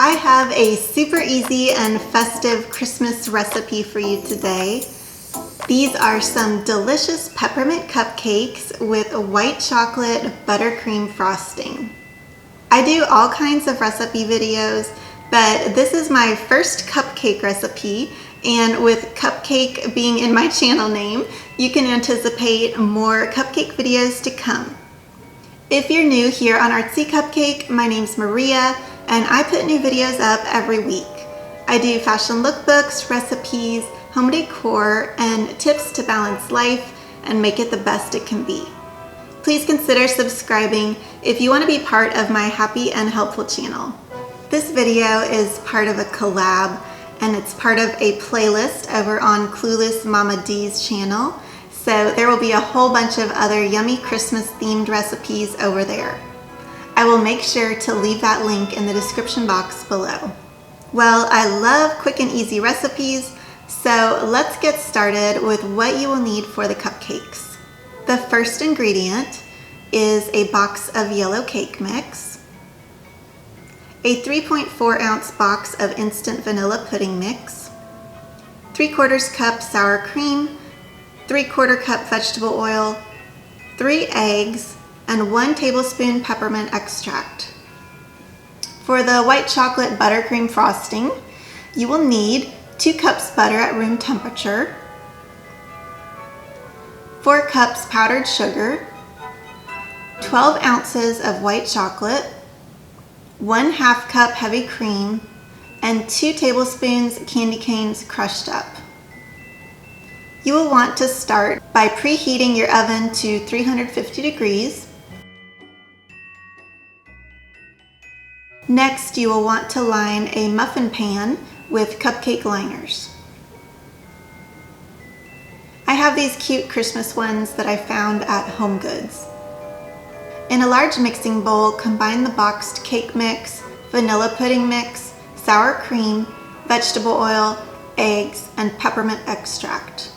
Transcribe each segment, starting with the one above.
I have a super easy and festive Christmas recipe for you today. These are some delicious peppermint cupcakes with a white chocolate buttercream frosting. I do all kinds of recipe videos, but this is my first cupcake recipe, and with cupcake being in my channel name, you can anticipate more cupcake videos to come. If you're new here on Artsy Cupcake, my name's Maria, and I put new videos up every week. I do fashion lookbooks, recipes, home decor, and tips to balance life and make it the best it can be. Please consider subscribing if you want to be part of my happy and helpful channel. This video is part of a collab, and it's part of a playlist over on Clueless Mama D's channel. So there will be a whole bunch of other yummy Christmas themed recipes over there. I will make sure to leave that link in the description box below. Well, I love quick and easy recipes, so let's get started with what you will need for the cupcakes. The first ingredient is a box of yellow cake mix, a 3.4 ounce box of instant vanilla pudding mix, 3/4 cup sour cream, 3/4 cup vegetable oil, 3 eggs, and 1 tablespoon peppermint extract. For the white chocolate buttercream frosting, you will need 2 cups butter at room temperature, 4 cups powdered sugar, 12 ounces of white chocolate, 1/2 cup heavy cream, and 2 tablespoons candy canes crushed up. You will want to start by preheating your oven to 350 degrees. Next, you will want to line a muffin pan with cupcake liners. I have these cute Christmas ones that I found at HomeGoods. In a large mixing bowl, combine the boxed cake mix, vanilla pudding mix, sour cream, vegetable oil, eggs, and peppermint extract.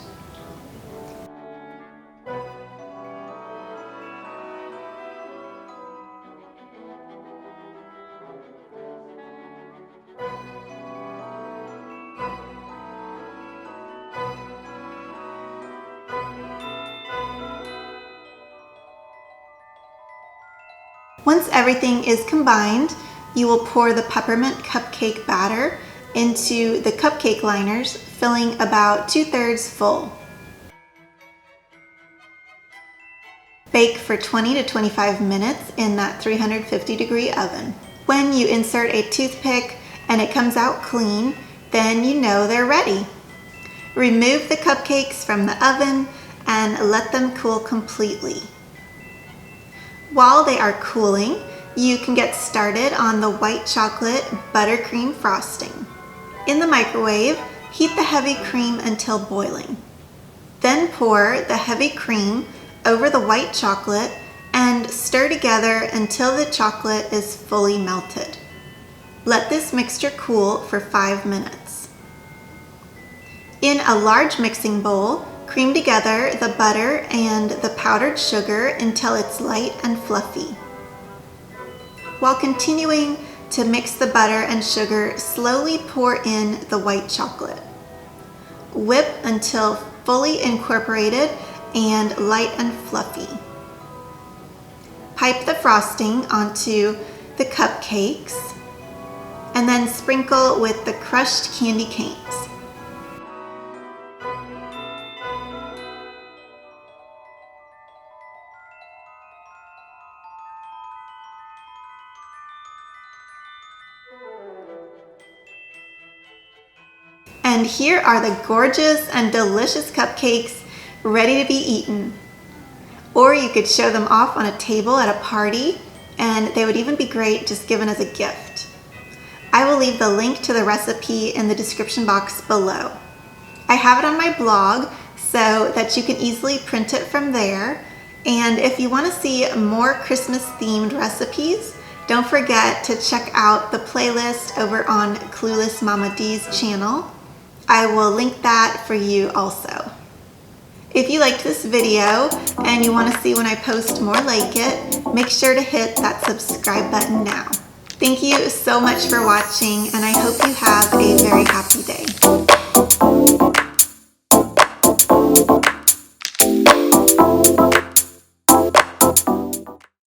Once everything is combined, you will pour the peppermint cupcake batter into the cupcake liners, filling about 2/3 full. Bake for 20 to 25 minutes in that 350 degree oven. When you insert a toothpick and it comes out clean, then you know they're ready. Remove the cupcakes from the oven and let them cool completely. While they are cooling, you can get started on the white chocolate buttercream frosting. In the microwave, heat the heavy cream until boiling. Then pour the heavy cream over the white chocolate and stir together until the chocolate is fully melted. Let this mixture cool for 5 minutes. In a large mixing bowl, cream together the butter and the powdered sugar until it's light and fluffy. While continuing to mix the butter and sugar, slowly pour in the white chocolate. Whip until fully incorporated and light and fluffy. Pipe the frosting onto the cupcakes and then sprinkle with the crushed candy canes. And here are the gorgeous and delicious cupcakes ready to be eaten. Or you could show them off on a table at a party, and they would even be great just given as a gift. I will leave the link to the recipe in the description box below. I have it on my blog so that you can easily print it from there. And if you want to see more Christmas themed recipes, don't forget to check out the playlist over on Clueless Mama D's channel. I will link that for you also. If you liked this video and you want to see when I post more like it, make sure to hit that subscribe button now. Thank you so much for watching, and I hope you have a very happy day.